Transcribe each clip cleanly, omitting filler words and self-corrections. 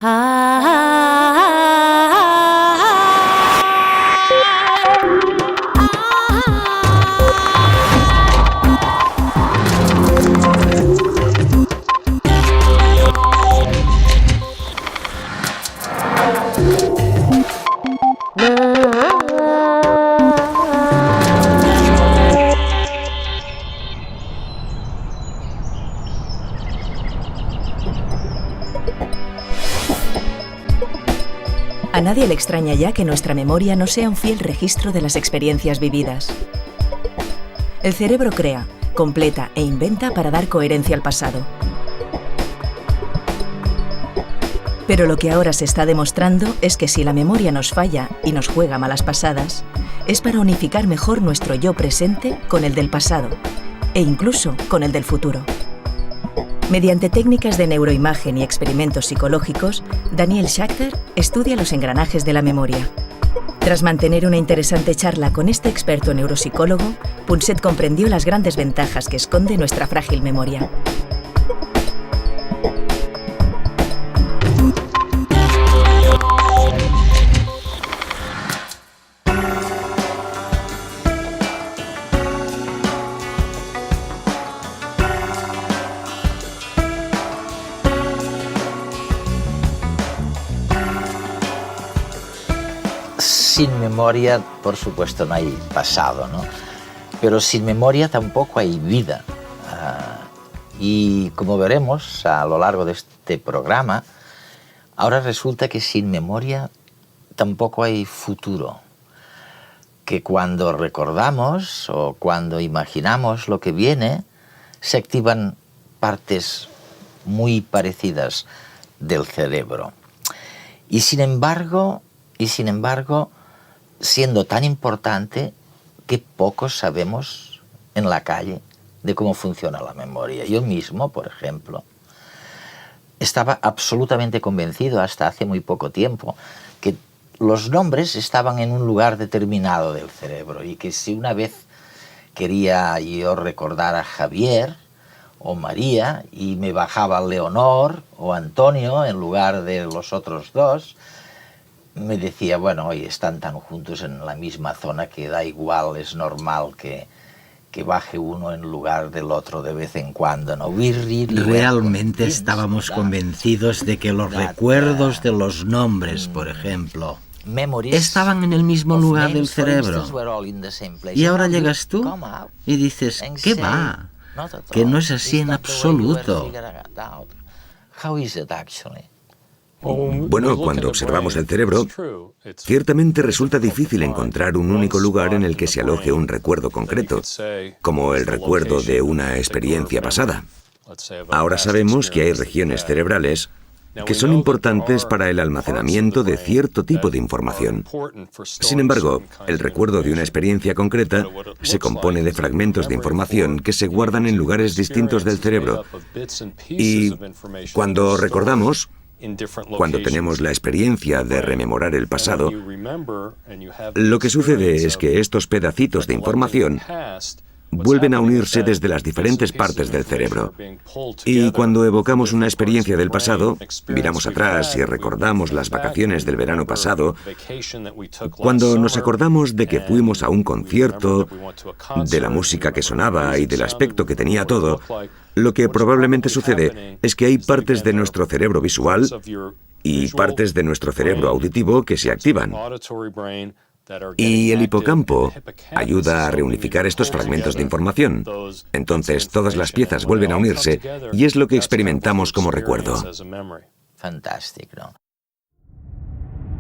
A nadie le extraña ya que nuestra memoria no sea un fiel registro de las experiencias vividas. El cerebro crea, completa e inventa para dar coherencia al pasado. Pero lo que ahora se está demostrando es que si la memoria nos falla y nos juega malas pasadas, es para unificar mejor nuestro yo presente con el del pasado, e incluso con el del futuro. Mediante técnicas de neuroimagen y experimentos psicológicos, Daniel Schachter estudia los engranajes de la memoria. Tras mantener una interesante charla con este experto neuropsicólogo, Punset comprendió las grandes ventajas que esconde nuestra frágil memoria. Sin memoria, por supuesto, no hay pasado, ¿no? Pero sin memoria tampoco hay vida. Y como veremos a lo largo de este programa, ahora resulta que sin memoria tampoco hay futuro. Que cuando recordamos o cuando imaginamos lo que viene, se activan partes muy parecidas del cerebro. Y sin embargo, siendo tan importante que poco sabemos en la calle de cómo funciona la memoria. Yo mismo, por ejemplo, estaba absolutamente convencido hasta hace muy poco tiempo que los nombres estaban en un lugar determinado del cerebro y que si una vez quería yo recordar a Javier o María y me bajaba Leonor o Antonio en lugar de los otros dos, me decía, bueno, hoy están tan juntos en la misma zona que da igual, es normal que baje uno en lugar del otro de vez en cuando, ¿no? Realmente estábamos convencidos de que los recuerdos de los nombres, por ejemplo, estaban en el mismo lugar del cerebro. Y ahora llegas tú y dices, ¿qué va? Que no es así en absoluto. Bueno, cuando observamos el cerebro, ciertamente resulta difícil encontrar un único lugar en el que se aloje un recuerdo concreto, como el recuerdo de una experiencia pasada. Ahora sabemos que hay regiones cerebrales que son importantes para el almacenamiento de cierto tipo de información. Sin embargo, el recuerdo de una experiencia concreta se compone de fragmentos de información que se guardan en lugares distintos del cerebro. Y cuando recordamos, cuando tenemos la experiencia de rememorar el pasado, lo que sucede es que estos pedacitos de información vuelven a unirse desde las diferentes partes del cerebro. Y cuando evocamos una experiencia del pasado, miramos atrás y recordamos las vacaciones del verano pasado, cuando nos acordamos de que fuimos a un concierto, de la música que sonaba y del aspecto que tenía todo, lo que probablemente sucede es que hay partes de nuestro cerebro visual y partes de nuestro cerebro auditivo que se activan. Y el hipocampo ayuda a reunificar estos fragmentos de información. Entonces todas las piezas vuelven a unirse y es lo que experimentamos como recuerdo. Fantástico, ¿no?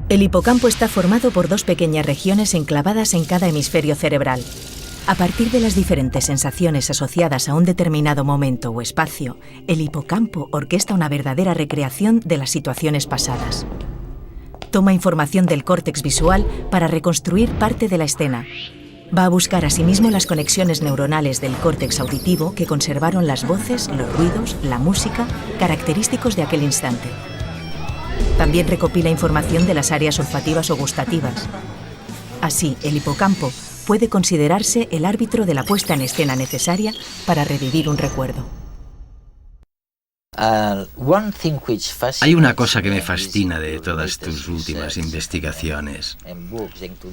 El hipocampo está formado por dos pequeñas regiones enclavadas en cada hemisferio cerebral. A partir de las diferentes sensaciones asociadas a un determinado momento o espacio, el hipocampo orquesta una verdadera recreación de las situaciones pasadas. Toma información del córtex visual para reconstruir parte de la escena. Va a buscar asimismo las conexiones neuronales del córtex auditivo que conservaron las voces, los ruidos, la música, característicos de aquel instante. También recopila información de las áreas olfativas o gustativas. Así, el hipocampo puede considerarse el árbitro de la puesta en escena necesaria para revivir un recuerdo. Hay una cosa que me fascina de todas tus últimas investigaciones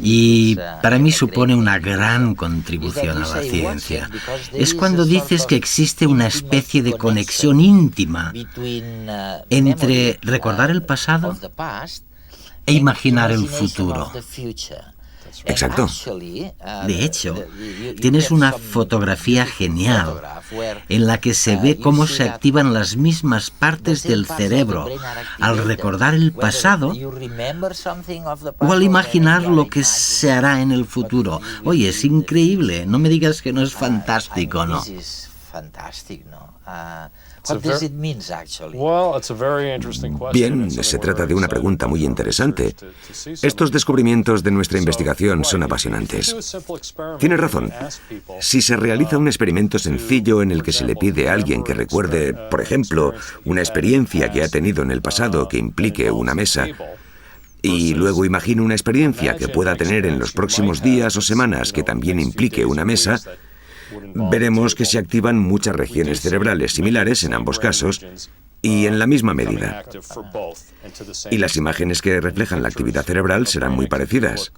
y para mí supone una gran contribución a la ciencia. Es cuando dices que existe una especie de conexión íntima entre recordar el pasado e imaginar el futuro. Exacto. De hecho, tienes una fotografía genial en la que se ve cómo se activan las mismas partes del cerebro al recordar el pasado o al imaginar lo que se hará en el futuro. Oye, es increíble. No me digas que no es fantástico, ¿no? Bien, se trata de una pregunta muy interesante. Estos descubrimientos de nuestra investigación son apasionantes. Tienes razón. Si se realiza un experimento sencillo en el que se le pide a alguien que recuerde, por ejemplo, una experiencia que ha tenido en el pasado que implique una mesa, y luego imagina una experiencia que pueda tener en los próximos días o semanas que también implique una mesa, veremos que se activan muchas regiones cerebrales similares en ambos casos y en la misma medida. Y las imágenes que reflejan la actividad cerebral serán muy parecidas.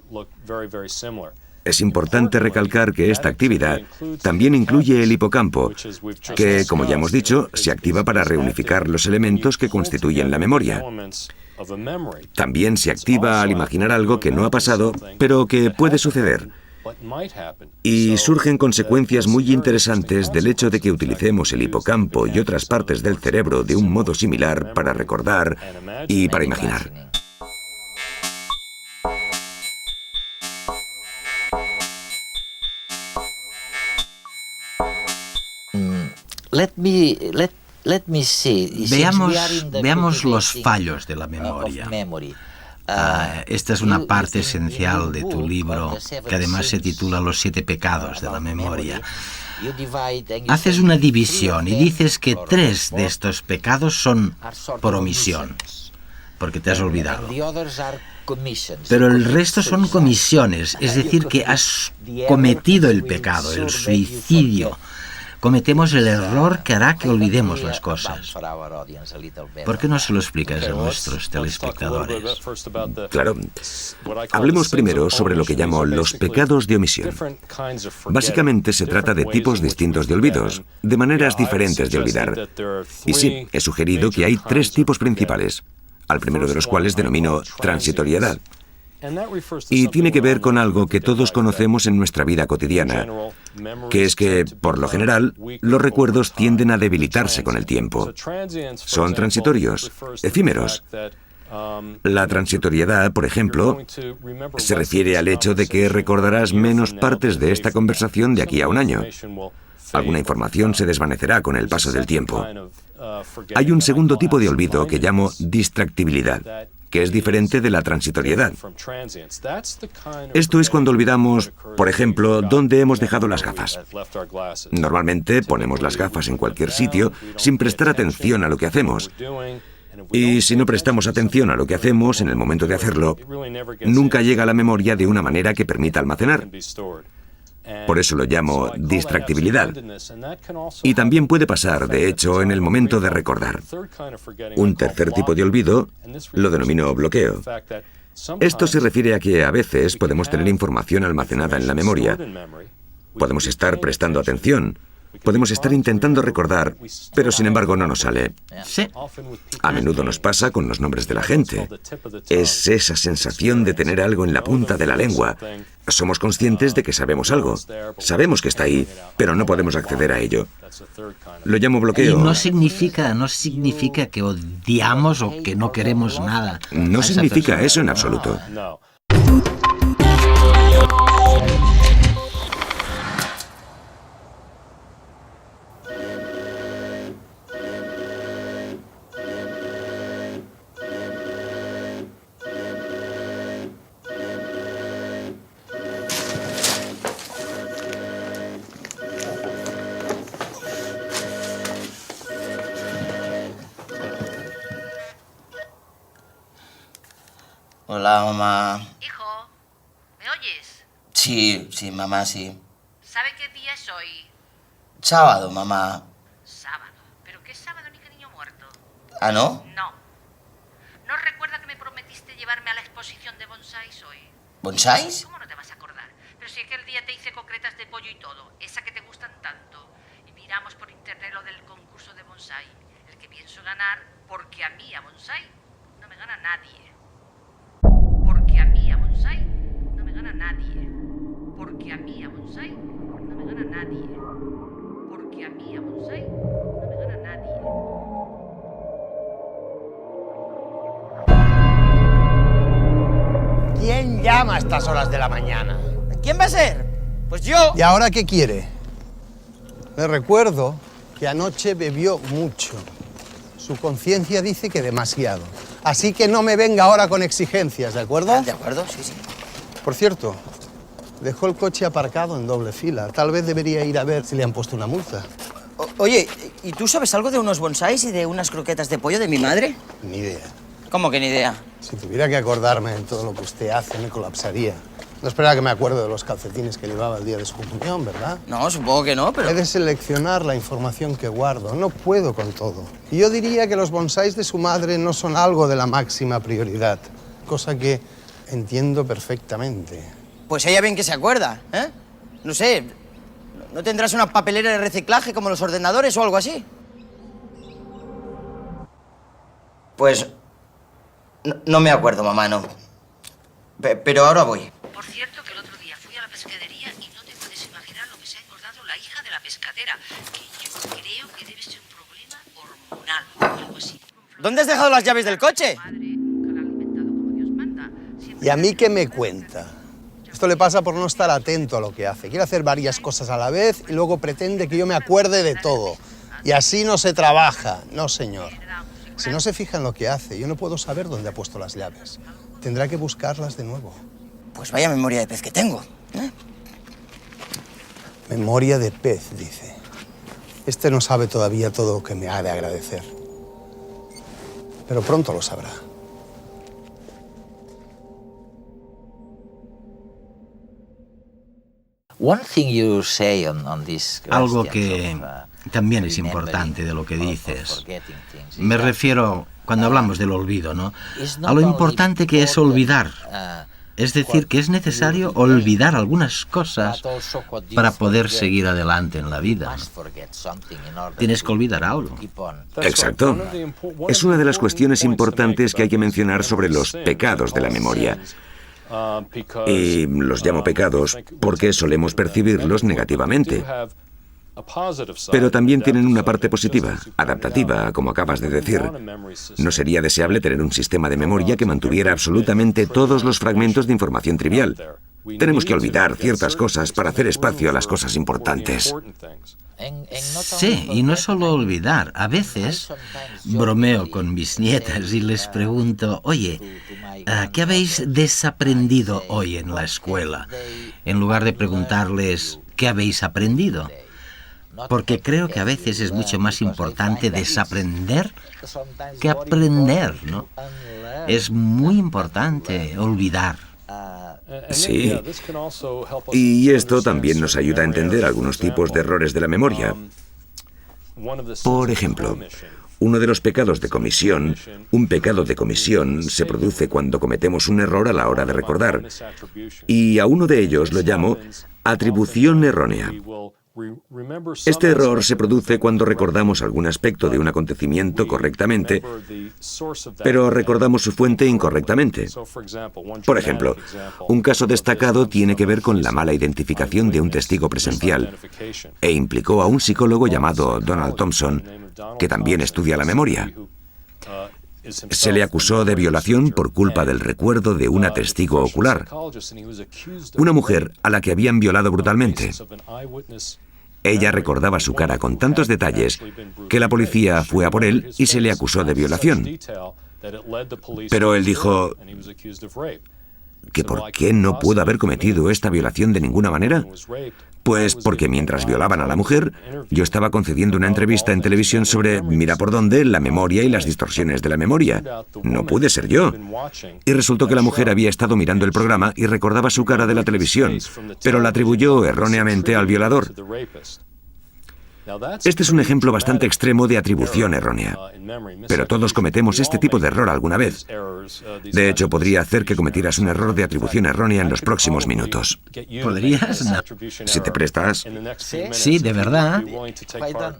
Es importante recalcar que esta actividad también incluye el hipocampo, que, como ya hemos dicho, se activa para reunificar los elementos que constituyen la memoria. También se activa al imaginar algo que no ha pasado, pero que puede suceder. Y surgen consecuencias muy interesantes del hecho de que utilicemos el hipocampo y otras partes del cerebro de un modo similar para recordar y para imaginar. Veamos los fallos de la memoria. Esta es una parte esencial de tu libro, que además se titula Los 7 pecados de la memoria. Haces una división y dices que 3 de estos pecados son por omisión, porque te has olvidado. Pero el resto son comisiones, es decir, que has cometido el pecado, el suicidio. Cometemos el error que hará que olvidemos las cosas. ¿Por qué no se lo explicas a nuestros telespectadores? Claro. Hablemos primero sobre lo que llamo los pecados de omisión. Básicamente se trata de tipos distintos de olvidos, de maneras diferentes de olvidar. Y sí, he sugerido que hay 3 tipos principales, al primero de los cuales denomino transitoriedad. Y tiene que ver con algo que todos conocemos en nuestra vida cotidiana, que es que, por lo general, los recuerdos tienden a debilitarse con el tiempo. Son transitorios, efímeros. La transitoriedad, por ejemplo, se refiere al hecho de que recordarás menos partes de esta conversación de aquí a un año. Alguna información se desvanecerá con el paso del tiempo. Hay un segundo tipo de olvido que llamo distractibilidad, que es diferente de la transitoriedad. Esto es cuando olvidamos, por ejemplo, dónde hemos dejado las gafas. Normalmente ponemos las gafas en cualquier sitio sin prestar atención a lo que hacemos. Y si no prestamos atención a lo que hacemos en el momento de hacerlo, nunca llega a la memoria de una manera que permita almacenar. Por eso lo llamo distractibilidad. Y también puede pasar, de hecho, en el momento de recordar. Un tercer tipo de olvido lo denomino bloqueo. Esto se refiere a que a veces podemos tener información almacenada en la memoria. Podemos estar prestando atención. Podemos estar intentando recordar, pero sin embargo no nos sale. Sí. A menudo nos pasa con los nombres de la gente. Es esa sensación de tener algo en la punta de la lengua. Somos conscientes de que sabemos algo. Sabemos que está ahí, pero no podemos acceder a ello. Lo llamo bloqueo. Y no significa que odiamos o que no queremos nada. No significa eso en absoluto. Hola, mamá. Hijo, ¿me oyes? Sí, mamá, sí. ¿Sabe qué día es hoy? Sábado, mamá. Sábado. ¿Pero qué sábado ni qué niño muerto? ¿Ah, no? No. ¿No recuerda que me prometiste llevarme a la exposición de bonsáis hoy? ¿Bonsáis? ¿Cómo no te vas a acordar? Pero si aquel día te hice concretas de pollo y todo, esa que te gustan tanto. Y miramos por internet lo del concurso de bonsái, el que pienso ganar, porque a mí a bonsái no me gana nadie. Porque a mí a bonsái no me gana nadie. Porque a mí a bonsái no me gana nadie. Porque a mí a bonsái no me gana nadie. ¿Quién llama a estas horas de la mañana? ¿Quién va a ser? Pues yo. ¿Y ahora qué quiere? Le recuerdo que anoche bebió mucho. Su conciencia dice que demasiado. Así que no me venga ahora con exigencias, ¿de acuerdo? ¿De acuerdo? Sí, sí. Por cierto, dejó el coche aparcado en doble fila. Tal vez debería ir a ver si le han puesto una multa. Oye, ¿y tú sabes algo de unos bonsáis y de unas croquetas de pollo de mi madre? Ni idea. ¿Cómo que ni idea? Si tuviera que acordarme de todo lo que usted hace, me colapsaría. No esperaba que me acuerde de los calcetines que llevaba el día de su comunión, ¿verdad? No, supongo que no, pero... He de seleccionar la información que guardo. No puedo con todo. Y yo diría que los bonsáis de su madre no son algo de la máxima prioridad. Cosa que entiendo perfectamente. Pues ella bien que se acuerda, ¿eh? No sé, ¿no tendrás una papelera de reciclaje como los ordenadores o algo así? Pues... No me acuerdo, mamá, no. Pero ahora voy. Por cierto, que el otro día fui a la pescadería y no te puedes imaginar lo que se ha engordado la hija de la pescadera, que yo creo que debe ser un problema hormonal o algo así. ¿Dónde has dejado las llaves del coche? Madre nunca la ha alimentado como Dios manda. ¿Y a mí qué me cuenta? Esto le pasa por no estar atento a lo que hace. Quiere hacer varias cosas a la vez y luego pretende que yo me acuerde de todo. Y así no se trabaja. No, señor. Si no se fija en lo que hace, yo no puedo saber dónde ha puesto las llaves. Tendrá que buscarlas de nuevo. Pues vaya memoria de pez que tengo, ¿eh? Memoria de pez, dice. Este no sabe todavía todo lo que me ha de agradecer. Pero pronto lo sabrá. Algo que también es importante de lo que dices. Me refiero, cuando hablamos del olvido, ¿no? A lo importante que es olvidar. Es decir, que es necesario olvidar algunas cosas para poder seguir adelante en la vida. Tienes que olvidar algo. Exacto. Es una de las cuestiones importantes que hay que mencionar sobre los pecados de la memoria. Y los llamo pecados porque solemos percibirlos negativamente. Pero también tienen una parte positiva, adaptativa, como acabas de decir. No sería deseable tener un sistema de memoria que mantuviera absolutamente todos los fragmentos de información trivial. Tenemos que olvidar ciertas cosas para hacer espacio a las cosas importantes. Sí, y no solo olvidar. A veces bromeo con mis nietas y les pregunto, oye, ¿qué habéis desaprendido hoy en la escuela? En lugar de preguntarles, ¿qué habéis aprendido? Porque creo que a veces es mucho más importante desaprender que aprender, ¿no? Es muy importante olvidar. Sí. Y esto también nos ayuda a entender algunos tipos de errores de la memoria. Por ejemplo, uno de los pecados de comisión, un pecado de comisión, se produce cuando cometemos un error a la hora de recordar. Y a uno de ellos lo llamo atribución errónea. Este error se produce cuando recordamos algún aspecto de un acontecimiento correctamente, pero recordamos su fuente incorrectamente. Por ejemplo, un caso destacado tiene que ver con la mala identificación de un testigo presencial e implicó a un psicólogo llamado Donald Thompson, que también estudia la memoria. Se le acusó de violación por culpa del recuerdo de una testigo ocular, una mujer a la que habían violado brutalmente. Ella recordaba su cara con tantos detalles que la policía fue a por él y se le acusó de violación. Pero él dijo que ¿por qué no pudo haber cometido esta violación de ninguna manera? Pues porque mientras violaban a la mujer, yo estaba concediendo una entrevista en televisión sobre, mira por dónde, la memoria y las distorsiones de la memoria. No pude ser yo. Y resultó que la mujer había estado mirando el programa y recordaba su cara de la televisión, pero la atribuyó erróneamente al violador. Este es un ejemplo bastante extremo de atribución errónea. Pero todos cometemos este tipo de error alguna vez. De hecho, podría hacer que cometieras un error de atribución errónea en los próximos minutos. ¿Podrías? No. Si te prestas. Sí, de verdad.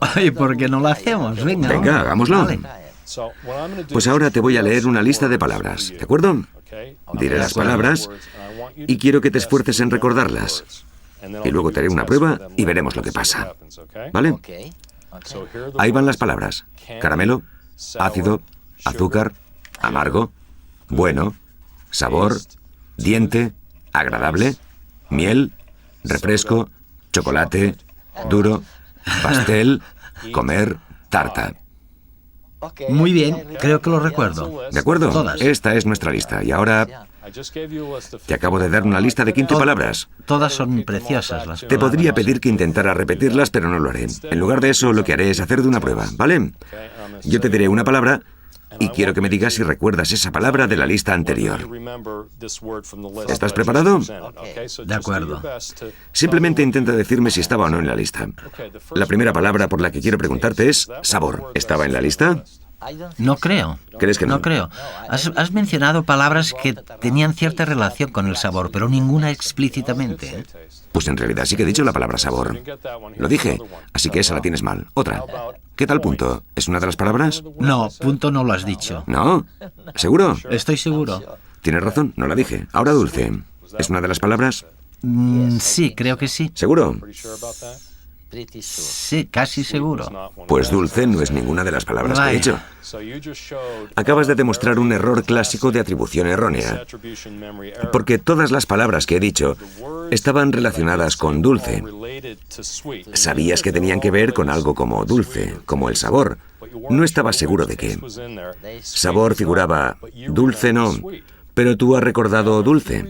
Ay, ¿por qué no lo hacemos? Venga. Venga, hagámoslo. Vale. Pues ahora te voy a leer una lista de palabras, ¿de acuerdo? Diré las palabras y quiero que te esfuerces en recordarlas. Y luego te haré una prueba y veremos lo que pasa. ¿Vale? Ahí van las palabras. Caramelo, ácido, azúcar, amargo, bueno, sabor, diente, agradable, miel, refresco, chocolate, duro, pastel, comer, tarta. Muy bien, creo que lo recuerdo. ¿De acuerdo? Todas. Esta es nuestra lista. Y ahora te acabo de dar una lista de 15 palabras. Todas son preciosas las Te podría pedir que intentara repetirlas, pero no lo haré. En lugar de eso, lo que haré es hacerte una prueba, ¿vale? Yo te diré una palabra y quiero que me digas si recuerdas esa palabra de la lista anterior. ¿Estás preparado? De acuerdo. Simplemente intenta decirme si estaba o no en la lista. La primera palabra por la que quiero preguntarte es sabor. ¿Estaba en la lista? No creo. ¿Crees que no? No creo. Has mencionado palabras que tenían cierta relación con el sabor, pero ninguna explícitamente, ¿eh? Pues en realidad sí que he dicho la palabra sabor. Lo dije, así que esa la tienes mal. Otra. ¿Qué tal punto? ¿Es una de las palabras? No, punto no lo has dicho. ¿No? ¿Seguro? Estoy seguro. Tienes razón, no la dije. Ahora dulce. ¿Es una de las palabras? Sí, creo que sí. ¿Seguro? Sí, casi seguro. Pues dulce no es ninguna de las palabras que he Vaya. dicho. Acabas de demostrar un error clásico de atribución errónea, porque todas las palabras que he dicho estaban relacionadas con dulce. Sabías que tenían que ver con algo como dulce, como el sabor. No estabas seguro de qué. Sabor figuraba, dulce no. Pero tú has recordado dulce.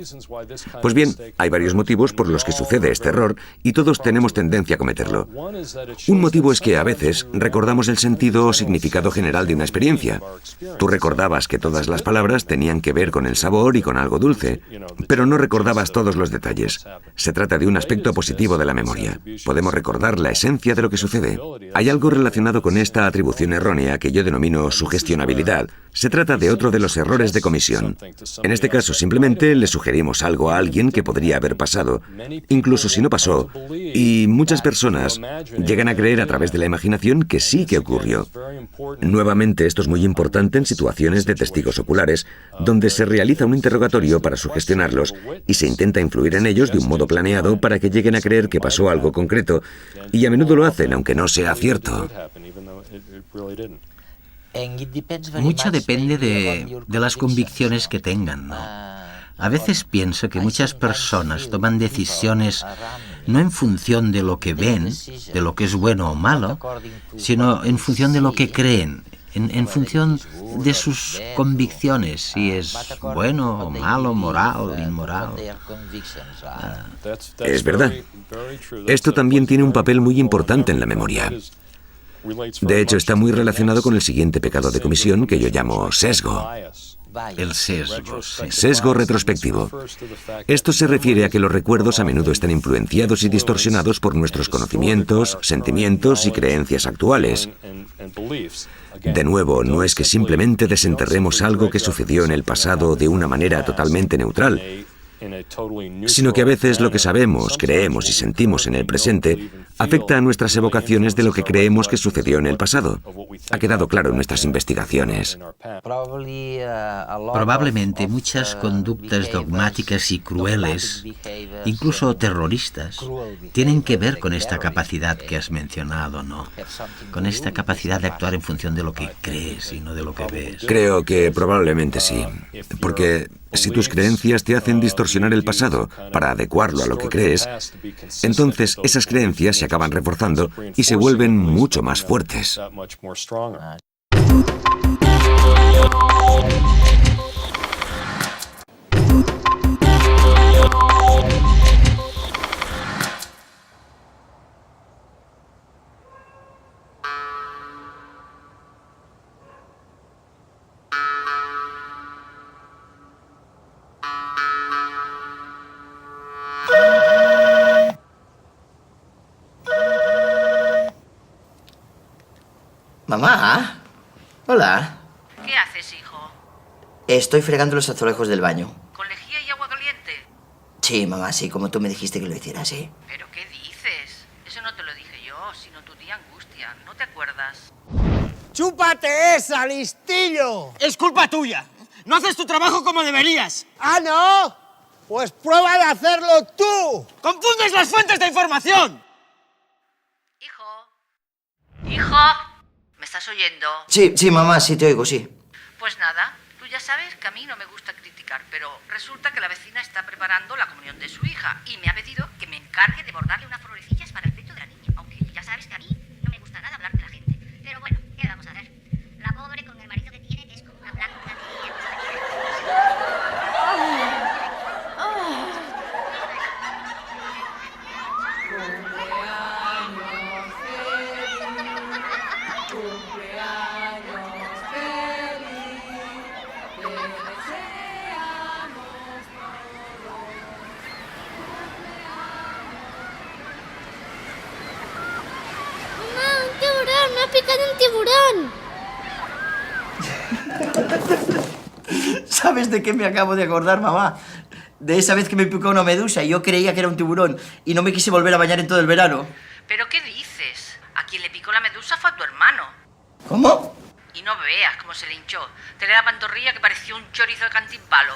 Pues bien, hay varios motivos por los que sucede este error y todos tenemos tendencia a cometerlo. Un motivo es que a veces recordamos el sentido o significado general de una experiencia. Tú recordabas que todas las palabras tenían que ver con el sabor y con algo dulce, pero no recordabas todos los detalles. Se trata de un aspecto positivo de la memoria. Podemos recordar la esencia de lo que sucede. Hay algo relacionado con esta atribución errónea que yo denomino sugestionabilidad. Se trata de otro de los errores de comisión. En este caso, simplemente le sugerimos algo a alguien que podría haber pasado, incluso si no pasó, y muchas personas llegan a creer a través de la imaginación que sí que ocurrió. Nuevamente, esto es muy importante en situaciones de testigos oculares, donde se realiza un interrogatorio para sugestionarlos y se intenta influir en ellos de un modo planeado para que lleguen a creer que pasó algo concreto, y a menudo lo hacen, aunque no sea cierto. Mucho depende de las convicciones que tengan, ¿no? A veces pienso que muchas personas toman decisiones no en función de lo que ven, de lo que es bueno o malo, sino en función de lo que creen, en función de sus convicciones, si es bueno o malo, moral, inmoral. Es verdad. Esto también tiene un papel muy importante en la memoria. De hecho, está muy relacionado con el siguiente pecado de comisión que yo llamo sesgo. El sesgo. Sesgo retrospectivo. Esto se refiere a que los recuerdos a menudo están influenciados y distorsionados por nuestros conocimientos, sentimientos y creencias actuales. De nuevo, no es que simplemente desenterremos algo que sucedió en el pasado de una manera totalmente neutral, sino que a veces lo que sabemos, creemos y sentimos en el presente afecta a nuestras evocaciones de lo que creemos que sucedió en el pasado. Ha quedado claro en nuestras investigaciones. Probablemente muchas conductas dogmáticas y crueles, incluso terroristas, tienen que ver con esta capacidad que has mencionado, ¿no? Con esta capacidad de actuar en función de lo que crees y no de lo que ves. Creo que probablemente sí, porque si tus creencias te hacen distorsionar el pasado para adecuarlo a lo que crees, entonces esas creencias se acaban reforzando y se vuelven mucho más fuertes. Mamá. Hola. ¿Qué haces, hijo? Estoy fregando los azulejos del baño. ¿Con lejía y agua caliente? Sí, mamá, sí, como tú me dijiste que lo hicieras, ¿sí? ¿Pero qué dices? Eso no te lo dije yo, sino tu tía Angustia. ¿No te acuerdas? ¡Chúpate esa, listillo! Es culpa tuya. No haces tu trabajo como deberías. ¿Ah, no? Pues prueba de hacerlo tú. ¡Confundes las fuentes de información! Hijo, ¿me estás oyendo? Sí, mamá, sí te oigo, sí. Pues nada, tú ya sabes que a mí no me gusta criticar, pero resulta que la vecina está preparando la comunión de su hija y me ha pedido que me encargue de bordarle unas florecillas para el pecho de la niña, aunque ya sabes que a mí no me gusta nada hablar de la gente. Pero bueno, ¿qué le vamos a hacer? La pobre con el marido que tiene que es como una blanca de... ¡Me ha picado un tiburón! ¿Sabes de qué me acabo de acordar, mamá? De esa vez que me picó una medusa y yo creía que era un tiburón y no me quise volver a bañar en todo el verano. ¿Pero qué dices? A quien le picó la medusa fue a tu hermano. ¿Cómo? Y no veas cómo se le hinchó. Tenía la pantorrilla que parecía un chorizo de cantimpalo.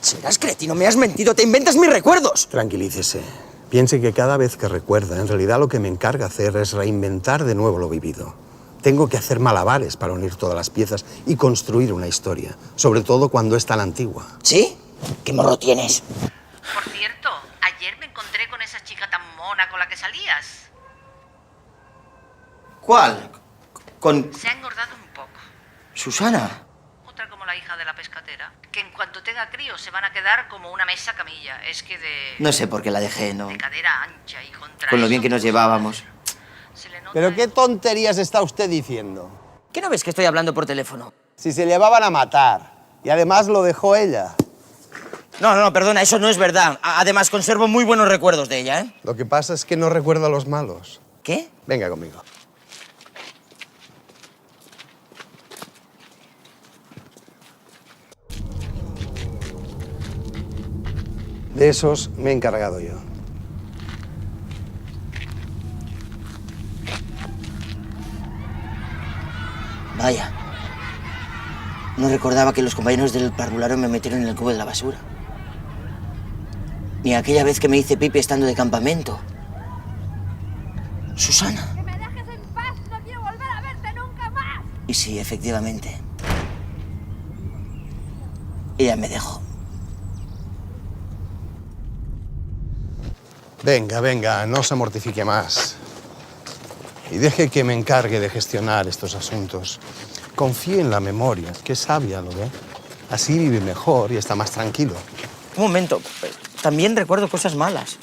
Serás cretino, me has mentido, te inventas mis recuerdos. Tranquilícese. Piense que cada vez que recuerda, en realidad lo que me encarga hacer es reinventar de nuevo lo vivido. Tengo que hacer malabares para unir todas las piezas y construir una historia, sobre todo cuando es tan antigua. ¿Sí? ¿Qué morro tienes? Por cierto, ayer me encontré con esa chica tan mona con la que salías. ¿Cuál? Con Se ha engordado un poco. Susana. Otra como la hija de la pescatera, que en cuanto tenga críos se van a quedar como una mesa camilla. Es que de... No sé por qué la dejé, ¿no? De cadera ancha y contra Con lo eso, bien que nos llevábamos. se le nota ¿Pero qué tonterías está usted diciendo? ¿Qué no ves que estoy hablando por teléfono? Si se llevaban a matar. Y además lo dejó ella. No, perdona, eso no es verdad. Además, conservo muy buenos recuerdos de ella, ¿eh? Lo que pasa es que no recuerda a los malos. ¿Qué? Venga conmigo. De esos me he encargado yo. Vaya. No recordaba que los compañeros del parvulario me metieron en el cubo de la basura. Ni aquella vez que me hice pipi estando de campamento. Susana. ¡Que me dejes en paz! ¡No quiero volver a verte nunca más! Y sí, efectivamente. Ella me dejó. Venga, no se mortifique más. Y deje que me encargue de gestionar estos asuntos. Confíe en la memoria, que es sabia, ¿lo ve? Así vive mejor y está más tranquilo. Un momento. También recuerdo cosas malas.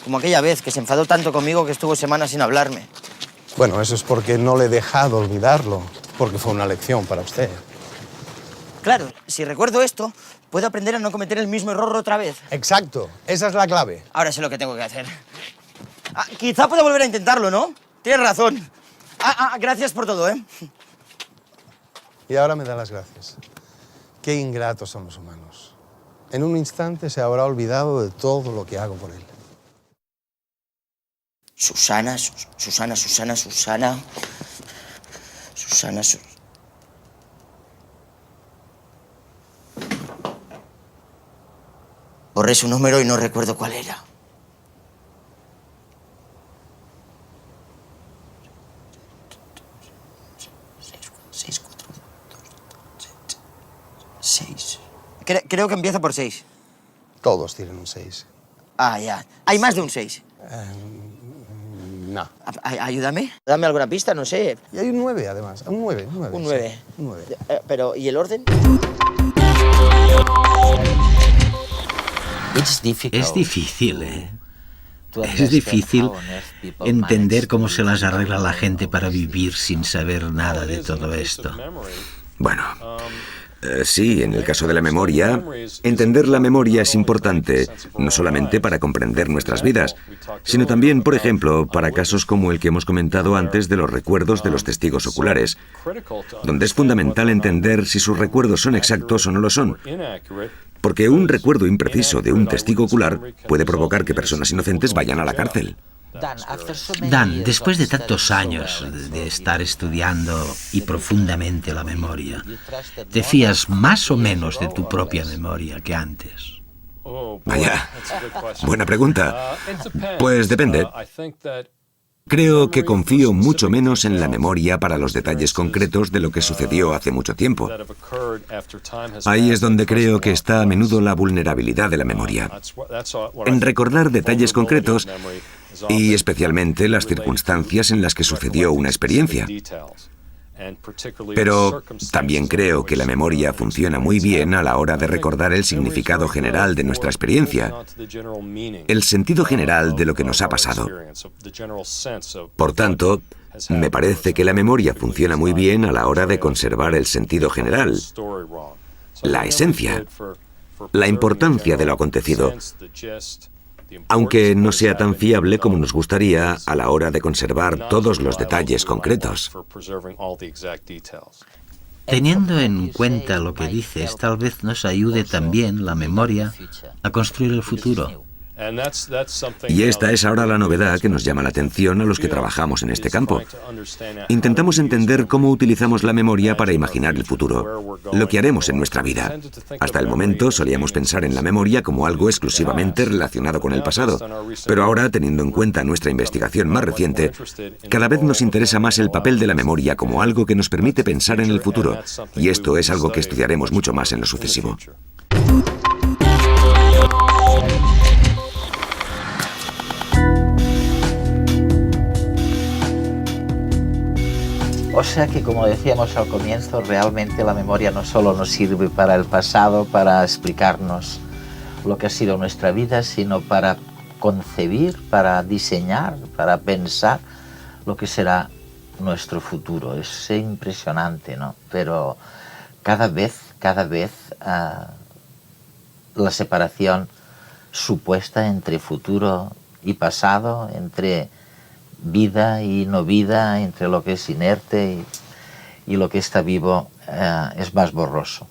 Como aquella vez que se enfadó tanto conmigo que estuvo semanas sin hablarme. Bueno, eso es porque no le he dejado olvidarlo, porque fue una lección para usted. Claro, si recuerdo esto, puedo aprender a no cometer el mismo error otra vez. Exacto, esa es la clave. Ahora sé lo que tengo que hacer. Quizá pueda volver a intentarlo, ¿no? Tienes razón. Gracias por todo, ¿eh? Y ahora me da las gracias. Qué ingratos son los humanos. En un instante se habrá olvidado de todo lo que hago por él. Susana. Borré su número y no recuerdo cuál era. Seis. Creo que empieza por 6. Todos tienen un 6. Ya. Hay más de un 6. No. Ayúdame. Dame alguna pista, no sé. Y hay un 9, además. Un 9. Un 9. Sí, un 9. Pero, ¿y el orden? Es difícil, ¿eh? Es difícil entender cómo se las arregla la gente para vivir sin saber nada de todo esto. Bueno, Sí, en el caso de la memoria, entender la memoria es importante, no solamente para comprender nuestras vidas, sino también, por ejemplo, para casos como el que hemos comentado antes de los recuerdos de los testigos oculares, donde es fundamental entender si sus recuerdos son exactos o no lo son. Porque un recuerdo impreciso de un testigo ocular puede provocar que personas inocentes vayan a la cárcel. Dan, después de tantos años de estar estudiando y profundamente la memoria, ¿te fías más o menos de tu propia memoria que antes? Vaya, buena pregunta. Pues depende. Creo que confío mucho menos en la memoria para los detalles concretos de lo que sucedió hace mucho tiempo. Ahí es donde creo que está a menudo la vulnerabilidad de la memoria. En recordar detalles concretos y especialmente las circunstancias en las que sucedió una experiencia. Pero también creo que la memoria funciona muy bien a la hora de recordar el significado general de nuestra experiencia, el sentido general de lo que nos ha pasado. Por tanto, me parece que la memoria funciona muy bien a la hora de conservar el sentido general, la esencia, la importancia de lo acontecido, aunque no sea tan fiable como nos gustaría a la hora de conservar todos los detalles concretos. Teniendo en cuenta lo que dices, tal vez nos ayude también la memoria a construir el futuro. Y esta es ahora la novedad que nos llama la atención a los que trabajamos en este campo. Intentamos entender cómo utilizamos la memoria para imaginar el futuro, lo que haremos en nuestra vida. Hasta el momento solíamos pensar en la memoria como algo exclusivamente relacionado con el pasado, pero ahora, teniendo en cuenta nuestra investigación más reciente, cada vez nos interesa más el papel de la memoria como algo que nos permite pensar en el futuro, y esto es algo que estudiaremos mucho más en lo sucesivo. O sea que, como decíamos al comienzo, realmente la memoria no solo nos sirve para el pasado, para explicarnos lo que ha sido nuestra vida, sino para concebir, para diseñar, para pensar lo que será nuestro futuro. Es impresionante, ¿no? Pero cada vez la separación supuesta entre futuro y pasado, entre vida y no vida, entre lo que es inerte y lo que está vivo, es más borroso.